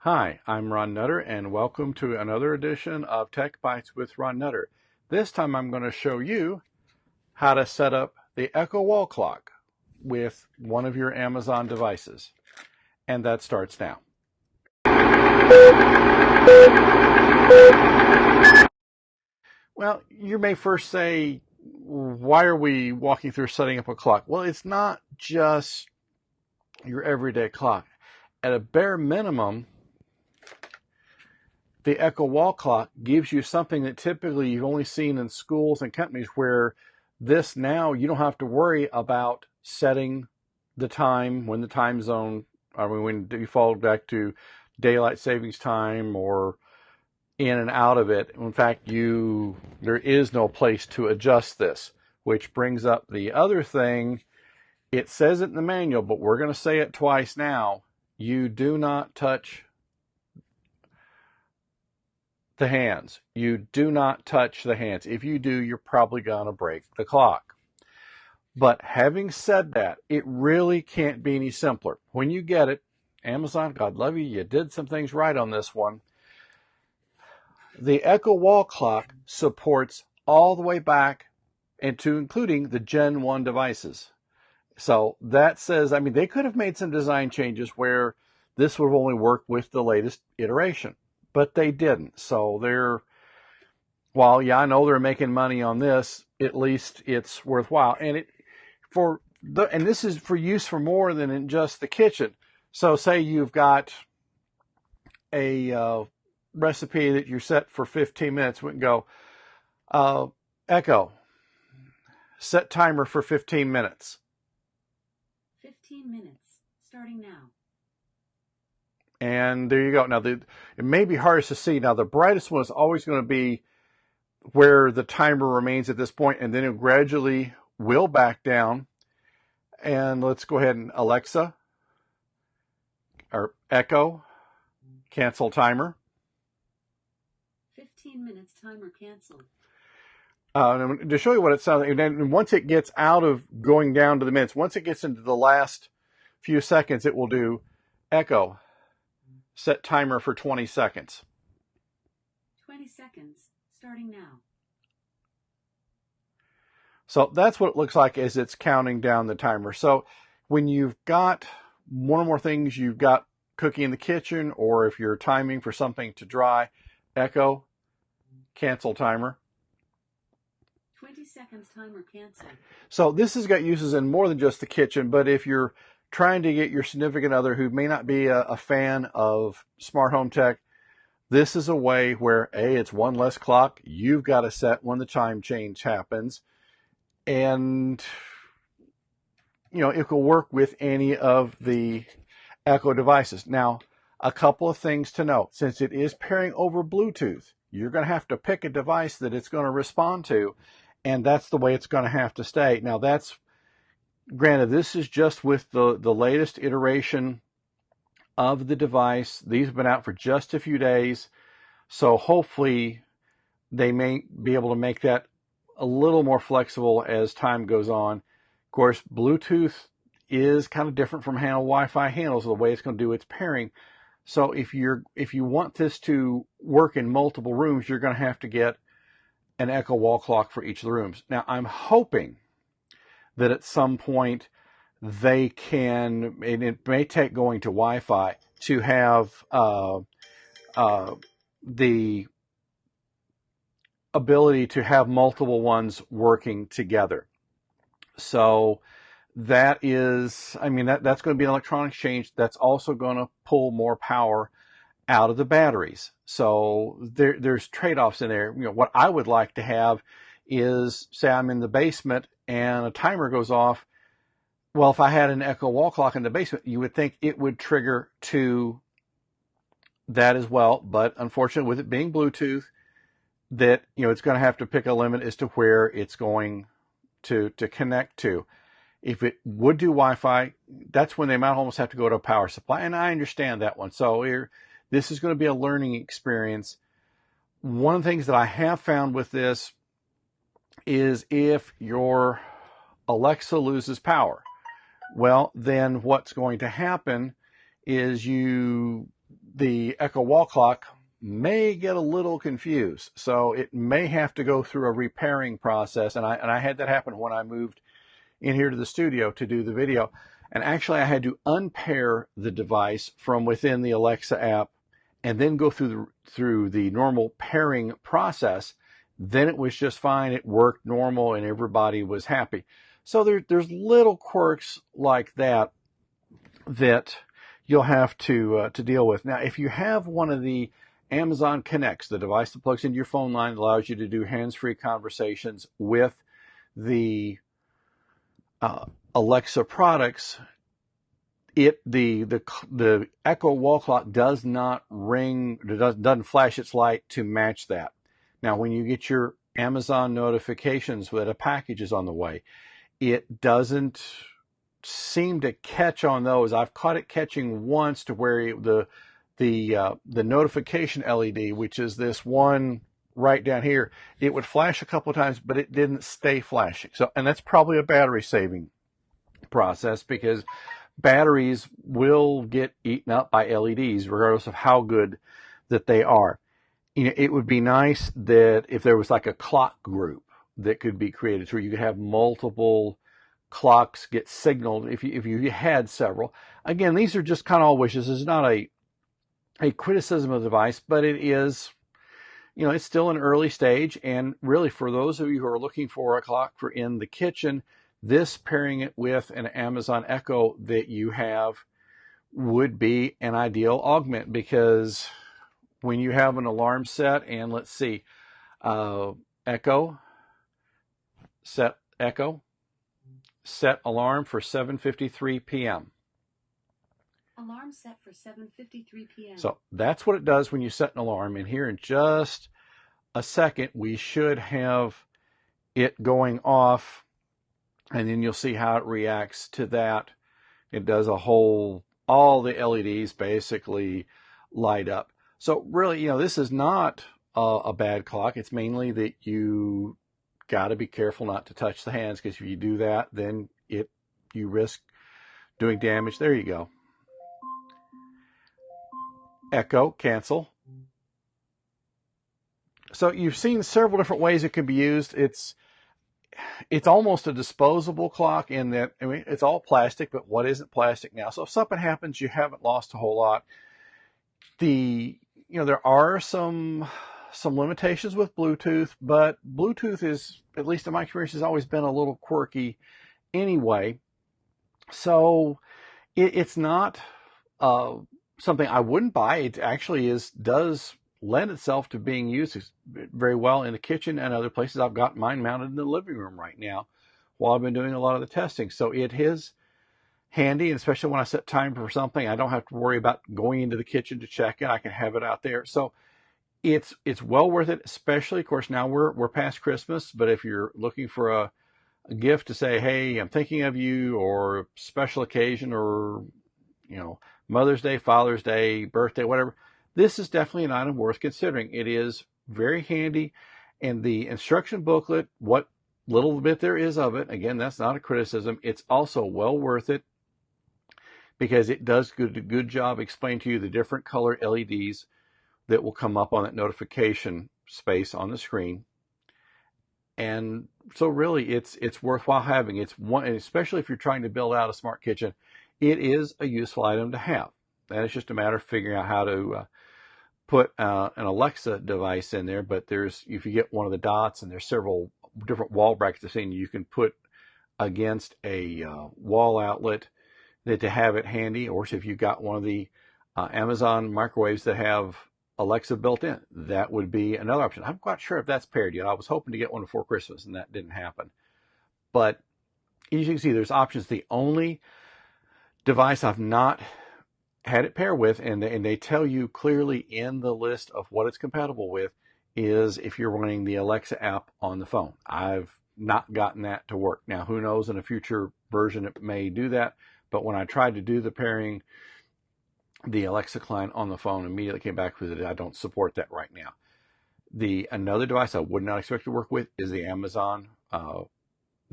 Hi, I'm Ron Nutter, and welcome to another edition of Tech Bites with Ron Nutter. This time I'm going to show you how to set up the Echo wall clock with one of your Amazon devices. And that starts now. Well, you may first say, why are we walking through setting up a clock? Well, it's not just your everyday clock. At a bare minimum, the Echo wall clock gives you something that typically you've only seen in schools and companies, where this now you don't have to worry about setting the time when the time zone, when you fall back to daylight savings time or in and out of it. In fact, there is no place to adjust this, which brings up the other thing. It says it in the manual, but we're going to say it twice now. You do not touch the hands. You do not touch the hands. If you do, you're probably going to break the clock. But having said that, it really can't be any simpler. When you get it, Amazon, God love you, you did some things right on this one. The Echo wall clock supports all the way back into including the Gen 1 devices. So that says, they could have made some design changes where this would have only worked with the latest iteration, but they didn't. So I know they're making money on this, at least it's worthwhile. And this is for use for more than in just the kitchen. So say you've got a recipe that you're set for 15 minutes. We can go, Echo, set timer for 15 minutes. 15 minutes, starting now. And there you go. Now, it may be hardest to see. Now, the brightest one is always going to be where the timer remains at this point, and then it gradually will back down. And let's go ahead and Alexa, or Echo, cancel timer. 15 minutes timer canceled. To show you what it sounds like, and then once it gets out of going down to the minutes, once it gets into the last few seconds, it will do Echo, set timer for 20 seconds. 20 seconds, starting now. So that's what it looks like as it's counting down the timer. So when you've got one or more things you've got cooking in the kitchen, or if you're timing for something to dry, Echo, cancel timer. 20 seconds timer canceled. So this has got uses in more than just the kitchen, but if you're trying to get your significant other who may not be a fan of smart home tech, this is a way where, it's one less clock you've got to set when the time change happens. And, it will work with any of the Echo devices. Now, a couple of things to note. Since it is pairing over Bluetooth, you're going to have to pick a device that it's going to respond to, and that's the way it's going to have to stay. Now, that's granted, this is just with the latest iteration of the device. These have been out for just a few days, so hopefully they may be able to make that a little more flexible as time goes on. Of course, Bluetooth is kind of different from how Wi-Fi handles the way it's going to do its pairing. So if you want this to work in multiple rooms, you're going to have to get an Echo wall clock for each of the rooms. Now, I'm hoping that at some point they can, and it may take going to Wi-Fi, to have the ability to have multiple ones working together. So that is, that's going to be an electronic change. That's also going to pull more power out of the batteries. So there's trade-offs in there. What I would like to have is, say I'm in the basement and a timer goes off. Well, if I had an Echo wall clock in the basement, you would think it would trigger to that as well. But unfortunately, with it being Bluetooth, that it's going to have to pick a limit as to where it's going to connect to. If it would do Wi-Fi, that's when they might almost have to go to a power supply, and I understand that one. So this is going to be a learning experience. One of the things that I have found with this is if your Alexa loses power, well, then what's going to happen is the Echo wall clock may get a little confused. So it may have to go through a repairing process. And I had that happen when I moved in here to the studio to do the video. And actually I had to unpair the device from within the Alexa app and then go through the normal pairing process. Then it was just fine. It worked normal and everybody was happy. So there's little quirks like that you'll have to deal with. Now, if you have one of the Amazon Connects, the device that plugs into your phone line, that allows you to do hands-free conversations with the Alexa products, the Echo wall clock does not ring, doesn't flash its light to match that. Now, when you get your Amazon notifications that a package is on the way, it doesn't seem to catch on those. I've caught it catching once to where the notification LED, which is this one right down here, it would flash a couple of times, but it didn't stay flashing. So, and that's probably a battery saving process, because batteries will get eaten up by LEDs regardless of how good that they are. You know, it would be nice that if there was like a clock group that could be created where you could have multiple clocks get signaled if you had several. Again, these are just kind of all wishes. It's not a criticism of the device, but it is, you know, it's still an early stage. And really, for those of you who are looking for a clock for in the kitchen, this pairing it with an Amazon Echo that you have would be an ideal augment, because when you have an alarm set, and let's see, Echo, set alarm for 7:53 p.m. Alarm set for 7:53 p.m. So that's what it does when you set an alarm. And here in just a second, we should have it going off, and then you'll see how it reacts to that. It does all the LEDs basically light up. So really, you know, this is not a bad clock. It's mainly that you got to be careful not to touch the hands, because if you do that, then you risk doing damage. There you go. Echo, cancel. So you've seen several different ways it can be used. It's almost a disposable clock in that, I mean, it's all plastic, but what isn't plastic now? So if something happens, you haven't lost a whole lot. There are some limitations with Bluetooth, but Bluetooth is, at least in my experience, has always been a little quirky anyway. So it's not something I wouldn't buy. It actually does lend itself to being used very well in the kitchen and other places. I've got mine mounted in the living room right now while I've been doing a lot of the testing. So it is handy, and especially when I set time for something, I don't have to worry about going into the kitchen to check it. I can have it out there. So it's well worth it, especially, of course, now we're past Christmas, but if you're looking for a gift to say, hey, I'm thinking of you, or special occasion, or, you know, Mother's Day, Father's Day, birthday, whatever, this is definitely an item worth considering. It is very handy, and the instruction booklet, what little bit there is of it, again, that's not a criticism. It's also well worth it, because it does a good job explaining to you the different color LEDs that will come up on that notification space on the screen. And so really it's worthwhile having. It's one, and especially if you're trying to build out a smart kitchen, it is a useful item to have. And it's just a matter of figuring out how to put an Alexa device in there. But if you get one of the dots, and there's several different wall brackets I've seen you can put against a wall outlet, that to have it handy. Or if you've got one of the Amazon microwaves that have Alexa built in, that would be another option. I'm not sure if that's paired yet. I was hoping to get one before Christmas, and that didn't happen. But as you can see, there's options. The only device I've not had it pair with, and they tell you clearly in the list of what it's compatible with, is if you're running the Alexa app on the phone. I've not gotten that to work. Now, who knows, in a future version it may do that, but when I tried to do the pairing, the Alexa client on the phone immediately came back with it. I don't support that right now. Another device I would not expect to work with is the Amazon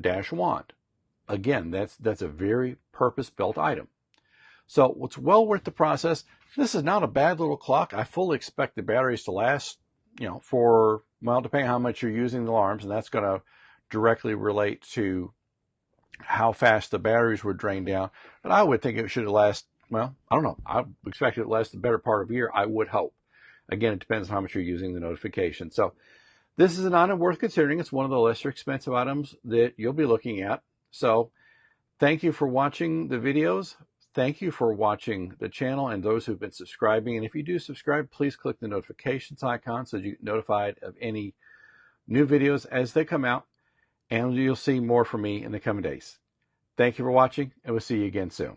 Dash Wand. Again, that's a very purpose-built item. So it's well worth the process. This is not a bad little clock. I fully expect the batteries to last, for, well, depending on how much you're using the alarms, and that's going to directly relate to how fast the batteries would drain down. But I would think it should last, well, I don't know. I expect it to last the better part of a year, I would hope. Again, it depends on how much you're using the notification. So this is an item worth considering. It's one of the lesser expensive items that you'll be looking at. So thank you for watching the videos. Thank you for watching the channel and those who've been subscribing. And if you do subscribe, please click the notifications icon so you get notified of any new videos as they come out. And you'll see more from me in the coming days. Thank you for watching, and we'll see you again soon.